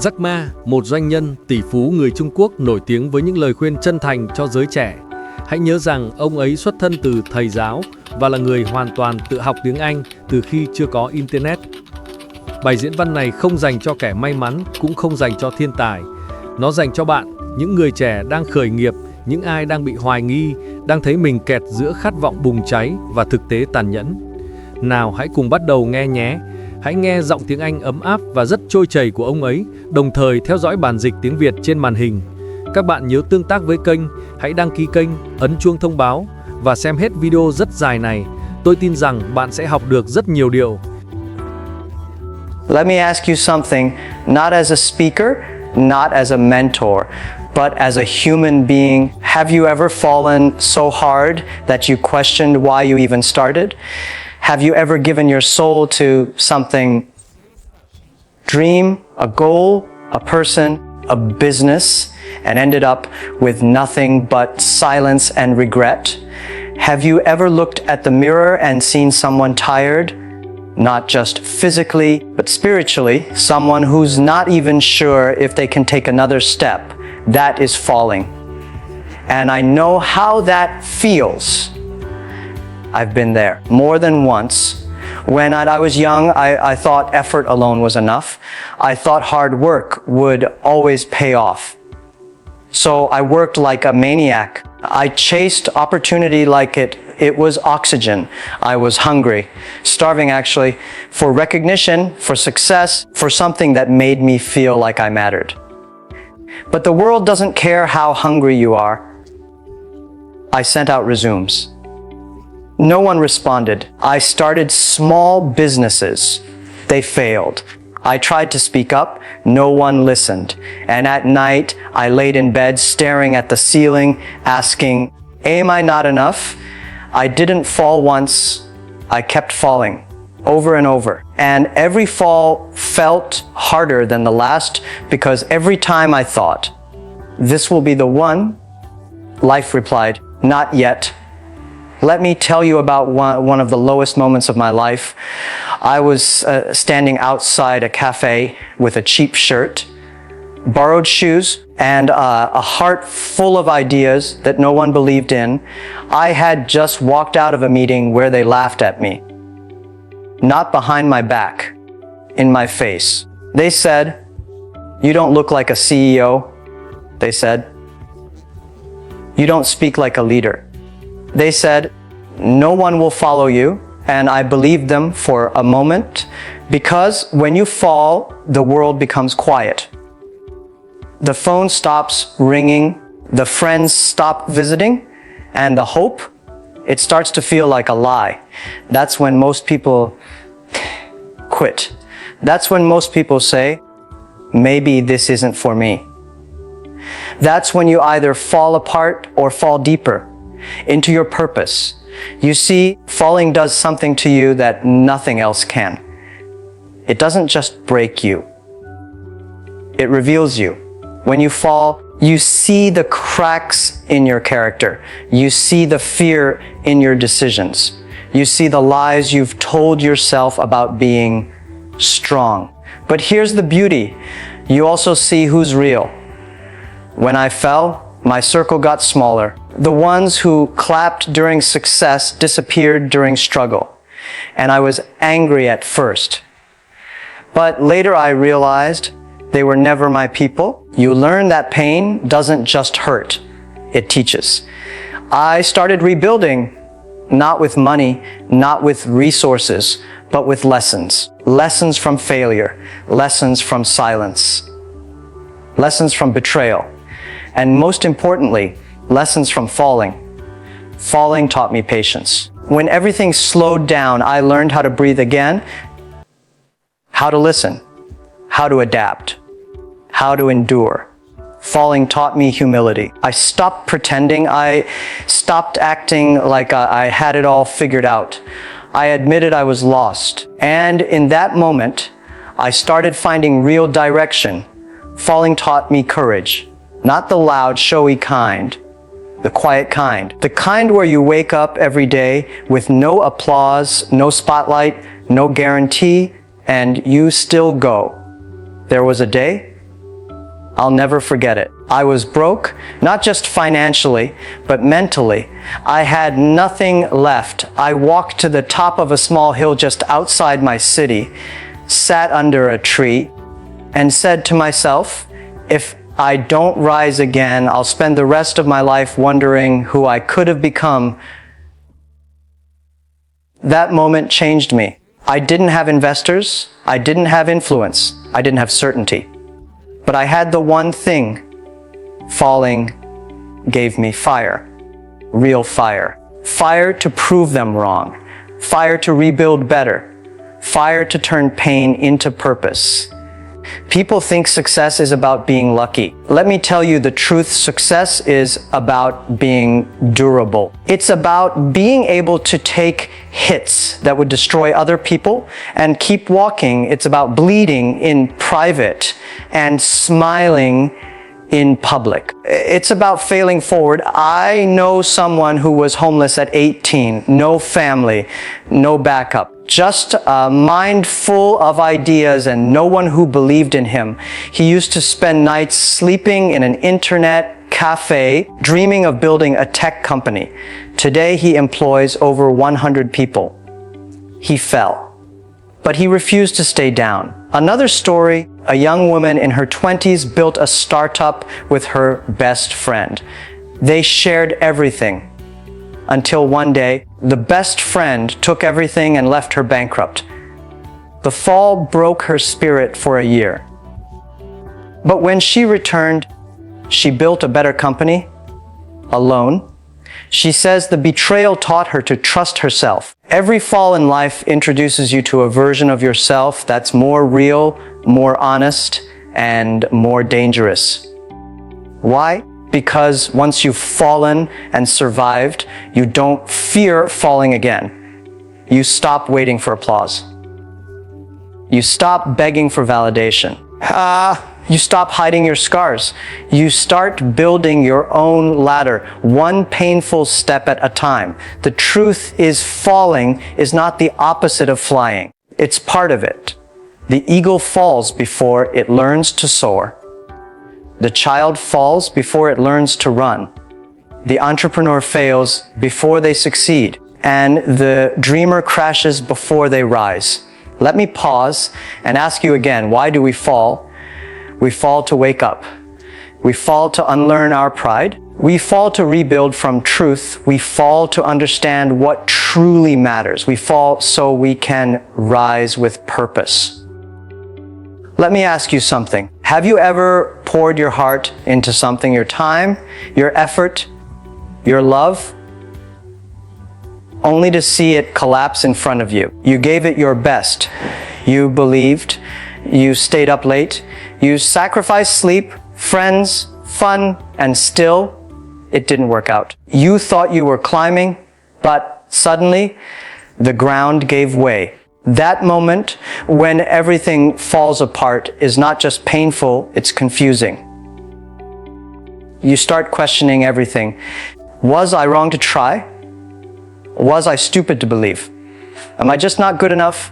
Jackma, một doanh nhân, tỷ phú người Trung Quốc nổi tiếng với những lời khuyên chân thành cho giới trẻ. Hãy nhớ rằng ông ấy xuất thân từ thầy giáo và là người hoàn toàn tự học tiếng Anh từ khi chưa có Internet. Bài diễn văn này không dành cho kẻ may mắn, cũng không dành cho thiên tài. Nó dành cho bạn, những người trẻ đang khởi nghiệp, những ai đang bị hoài nghi, đang thấy mình kẹt giữa khát vọng bùng cháy và thực tế tàn nhẫn. Nào hãy cùng bắt đầu nghe nhé. Hãy nghe giọng tiếng Anh ấm áp và rất trôi chảy của ông ấy, đồng thời theo dõi bản dịch tiếng Việt trên màn hình. Các bạn nhớ tương tác với kênh, hãy đăng ký kênh, ấn chuông thông báo và xem hết video rất dài này. Tôi tin rằng bạn sẽ học được rất nhiều điều. Let me ask you something, not as a speaker, not as a mentor, but as a human being. Have you ever fallen so hard that you questioned why you even started? Have you ever given your soul to something, dream, a goal, a person, a business, and ended up with nothing but silence and regret? Have you ever looked at the mirror and seen someone tired? Not just physically, but spiritually, someone who's not even sure if they can take another step. That is falling. And I know how that feels. I've been there more than once. When I was young, I thought effort alone was enough. I thought hard work would always pay off. So I worked like a maniac. I chased opportunity like it was oxygen. I was hungry, starving actually, for recognition, for success, for something that made me feel like I mattered. But the world doesn't care how hungry you are. I sent out resumes. No one responded. I started small businesses. They failed. I tried to speak up. No one listened. And at night, I laid in bed staring at the ceiling, asking, am I not enough? I didn't fall once. I kept falling over and over. And every fall felt harder than the last because every time I thought, this will be the one, life replied, not yet. Let me tell you about one of the lowest moments of my life. I was standing outside a cafe with a cheap shirt, borrowed shoes, and a heart full of ideas that no one believed in. I had just walked out of a meeting where they laughed at me. Not behind my back, in my face. They said, you don't look like a CEO. They said, you don't speak like a leader. They said, no one will follow you, and I believed them for a moment, because when you fall, the world becomes quiet. The phone stops ringing, the friends stop visiting, and the hope, it starts to feel like a lie. That's when most people quit. That's when most people say, maybe this isn't for me. That's when you either fall apart or fall deeper into your purpose. You see, falling does something to you that nothing else can. It doesn't just break you. It reveals you. When you fall, you see the cracks in your character. You see the fear in your decisions. You see the lies you've told yourself about being strong. But here's the beauty. You also see who's real. When I fell, my circle got smaller. The ones who clapped during success disappeared during struggle. And I was angry at first. But later I realized they were never my people. You learn that pain doesn't just hurt, it teaches. I started rebuilding, not with money, not with resources, but with lessons. Lessons from failure, lessons from silence, lessons from betrayal. And most importantly, lessons from falling. Falling taught me patience. When everything slowed down, I learned how to breathe again, how to listen, how to adapt, how to endure. Falling taught me humility. I stopped pretending. I stopped acting like I had it all figured out. I admitted I was lost. And in that moment, I started finding real direction. Falling taught me courage. Not the loud, showy kind, the quiet kind. The kind where you wake up every day with no applause, no spotlight, no guarantee, and you still go. There was a day I'll never forget it. I was broke, not just financially, but mentally. I had nothing left. I walked to the top of a small hill just outside my city, sat under a tree, and said to myself, if I don't rise again, I'll spend the rest of my life wondering who I could have become. That moment changed me. I didn't have investors. I didn't have influence. I didn't have certainty. But I had the one thing. Falling gave me fire. Real fire. Fire to prove them wrong. Fire to rebuild better. Fire to turn pain into purpose. People think success is about being lucky. Let me tell you the truth. Success is about being durable. It's about being able to take hits that would destroy other people and keep walking. It's about bleeding in private and smiling in public. It's about failing forward. I know someone who was homeless at 18, no family, no backup. Just a mind full of ideas and no one who believed in him. He used to spend nights sleeping in an internet cafe, dreaming of building a tech company. Today he employs over 100 people. He fell, but he refused to stay down. Another story, a young woman in her 20s built a startup with her best friend. They shared everything. Until one day, the best friend took everything and left her bankrupt. The fall broke her spirit for a year. But when she returned, she built a better company, alone. She says the betrayal taught her to trust herself. Every fall in life introduces you to a version of yourself that's more real, more honest, and more dangerous. Why? Because once you've fallen and survived, you don't fear falling again. You stop waiting for applause. You stop begging for validation. You stop hiding your scars. You start building your own ladder, one painful step at a time. The truth is, falling is not the opposite of flying. It's part of it. The eagle falls before it learns to soar. The child falls before it learns to run. The entrepreneur fails before they succeed. And the dreamer crashes before they rise. Let me pause and ask you again, why do we fall? We fall to wake up. We fall to unlearn our pride. We fall to rebuild from truth. We fall to understand what truly matters. We fall so we can rise with purpose. Let me ask you something. Have you ever poured your heart into something, your time, your effort, your love, only to see it collapse in front of you? You gave it your best. You believed. You stayed up late. You sacrificed sleep, friends, fun, and still it didn't work out. You thought you were climbing, but suddenly the ground gave way. That moment when everything falls apart is not just painful, it's confusing. You start questioning everything. Was I wrong to try? Was I stupid to believe? Am I just not good enough?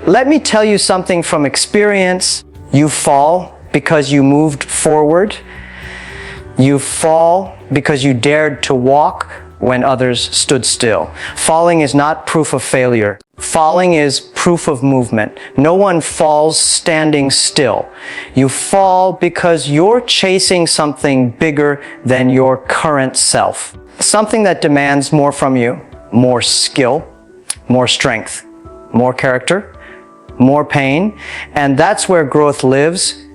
Let me tell you something from experience. You fall because you moved forward. You fall because you dared to walk when others stood still. Falling is not proof of failure. Falling is proof of movement. No one falls standing still. You fall because you're chasing something bigger than your current self. Something that demands more from you, more skill, more strength, more character, more pain. And that's where growth lives,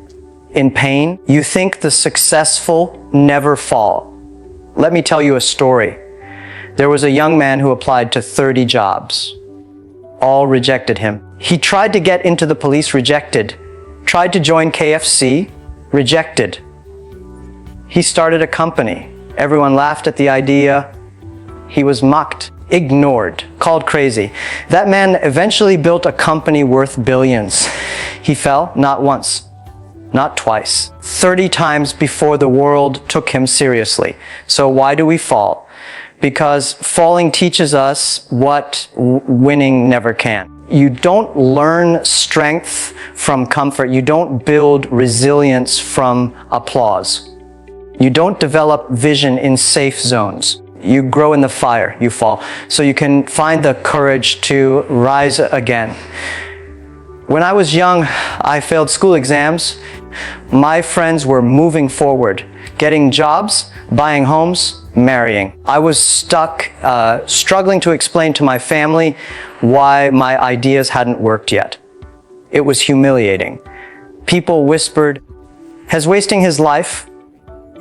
in pain. You think the successful never fall. Let me tell you a story. There was a young man who applied to 30 jobs. All rejected him. He tried to get into the police, rejected. Tried to join KFC, rejected. He started a company. Everyone laughed at the idea. He was mocked, ignored, called crazy. That man eventually built a company worth billions. He fell not once, not twice, 30 times before the world took him seriously. So why do we fall? Because falling teaches us what winning never can. You don't learn strength from comfort. You don't build resilience from applause. You don't develop vision in safe zones. You grow in the fire, you fall. So you can find the courage to rise again. When I was young, I failed school exams. My friends were moving forward, getting jobs, buying homes, marrying. I was stuck, struggling to explain to my family why my ideas hadn't worked yet. It was humiliating. People whispered, "He's wasting his life.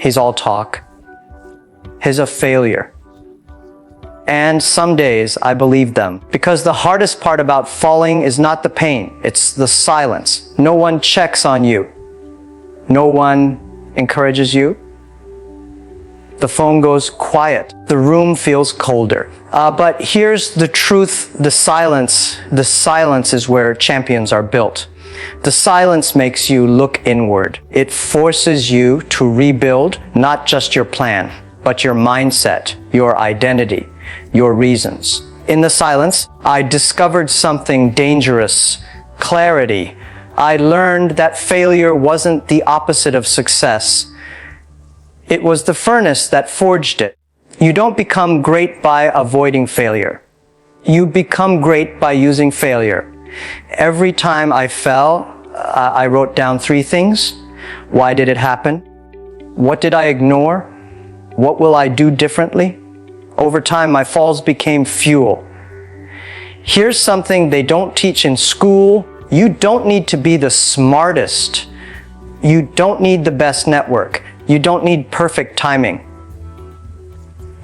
He's all talk. He's a failure." And some days I believed them, because the hardest part about falling is not the pain, it's the silence. No one checks on you. No one encourages you. The phone goes quiet. The room feels colder. But here's the truth, the silence. The silence is where champions are built. The silence makes you look inward. It forces you to rebuild not just your plan, but your mindset, your identity, your reasons. In the silence, I discovered something dangerous, clarity. I learned that failure wasn't the opposite of success. It was the furnace that forged it. You don't become great by avoiding failure. You become great by using failure. Every time I fell, I wrote down 3 things. Why did it happen? What did I ignore? What will I do differently? Over time, my falls became fuel. Here's something they don't teach in school. You don't need to be the smartest. You don't need the best network. You don't need perfect timing.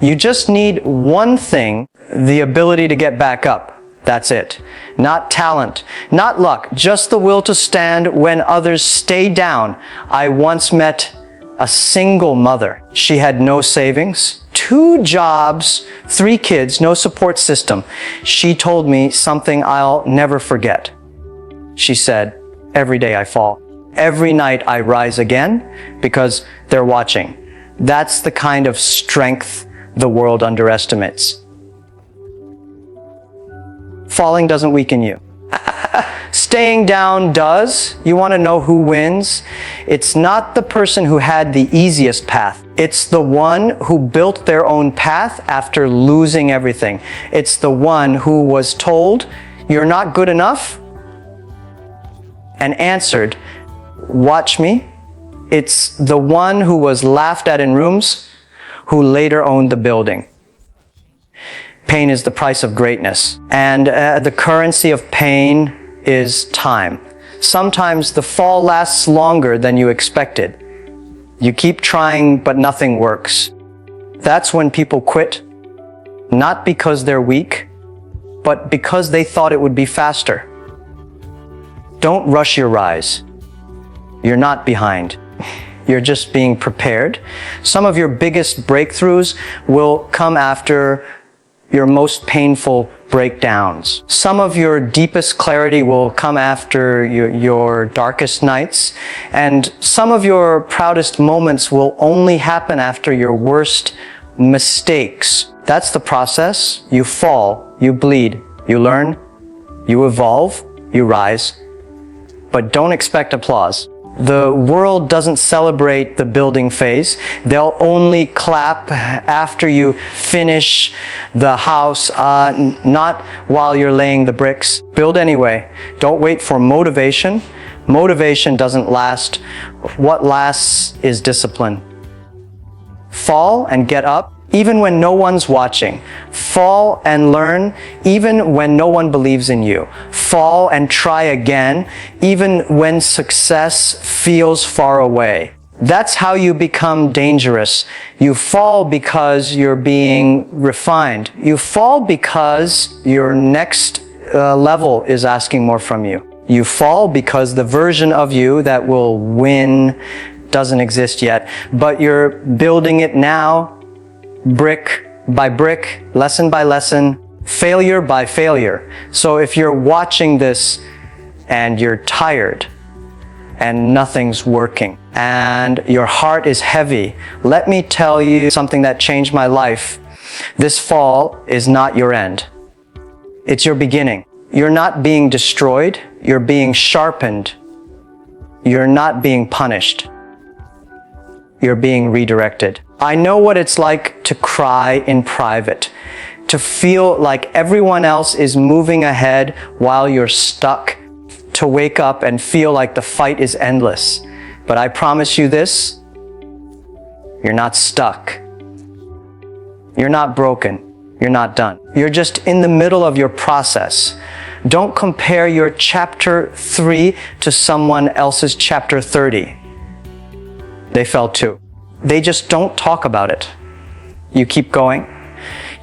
You just need one thing, the ability to get back up. That's it. Not talent, not luck, just the will to stand when others stay down. I once met a single mother. She had no savings, 2 jobs, 3 kids, no support system. She told me something I'll never forget. She said, "Every day I fall. Every night I rise again because they're watching." That's the kind of strength the world underestimates. Falling doesn't weaken you. Staying down does. You want to know who wins? It's not the person who had the easiest path. It's the one who built their own path after losing everything. It's the one who was told, "You're not good enough," and answered, "Watch me." It's the one who was laughed at in rooms who later owned the building. Pain is the price of greatness, and the currency of pain is time. Sometimes the fall lasts longer than you expected. You keep trying, but nothing works. That's when people quit, not because they're weak, but because they thought it would be faster. Don't rush your rise. You're not behind. You're just being prepared. Some of your biggest breakthroughs will come after your most painful breakdowns. Some of your deepest clarity will come after your darkest nights. And some of your proudest moments will only happen after your worst mistakes. That's the process. You fall, you bleed, you learn, you evolve, you rise. But don't expect applause. The world doesn't celebrate the building phase. They'll only clap after you finish the house, not while you're laying the bricks. Build anyway. Don't wait for motivation. Motivation doesn't last. What lasts is discipline. Fall and get up, even when no one's watching. Fall and learn, even when no one believes in you. Fall and try again, even when success feels far away. That's how you become dangerous. You fall because you're being refined. You fall because your next level is asking more from you. You fall because the version of you that will win doesn't exist yet, but you're building it now, brick by brick, lesson by lesson, failure by failure. So if you're watching this and you're tired and nothing's working and your heart is heavy, let me tell you something that changed my life. This fall is not your end. It's your beginning. You're not being destroyed, you're being sharpened. You're not being punished. You're being redirected. I know what it's like to cry in private, to feel like everyone else is moving ahead while you're stuck, to wake up and feel like the fight is endless. But I promise you this, you're not stuck. You're not broken. You're not done. You're just in the middle of your process. Don't compare your chapter 3 to someone else's chapter 30. They fell too. They just don't talk about it. You keep going.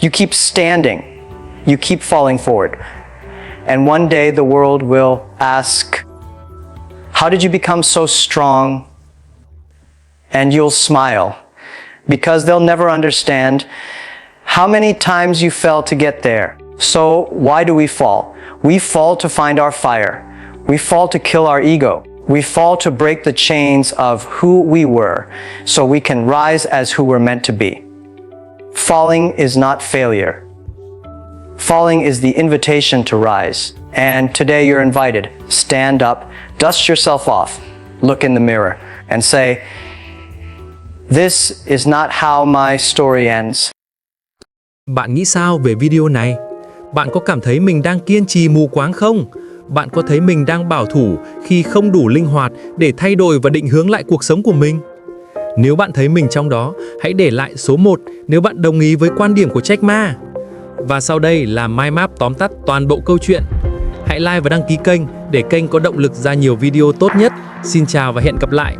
You keep standing. You keep falling forward. And one day the world will ask, how did you become so strong? And you'll smile, because they'll never understand how many times you fell to get there. So why do we fall? We fall to find our fire. We fall to kill our ego. We fall to break the chains of who we were, so we can rise as who we're meant to be. Falling is not failure. Falling is the invitation to rise. And today you're invited. Stand up, dust yourself off, look in the mirror, and say, this is not how my story ends. Bạn nghĩ sao về video này? Bạn có cảm thấy mình đang kiên trì mù quáng không? Bạn có thấy mình đang bảo thủ khi không đủ linh hoạt để thay đổi và định hướng lại cuộc sống của mình? Nếu bạn thấy mình trong đó, hãy để lại số 1 nếu bạn đồng ý với quan điểm của Jackma. Và sau đây là mind map tóm tắt toàn bộ câu chuyện. Hãy like và đăng ký kênh để kênh có động lực ra nhiều video tốt nhất. Xin chào và hẹn gặp lại!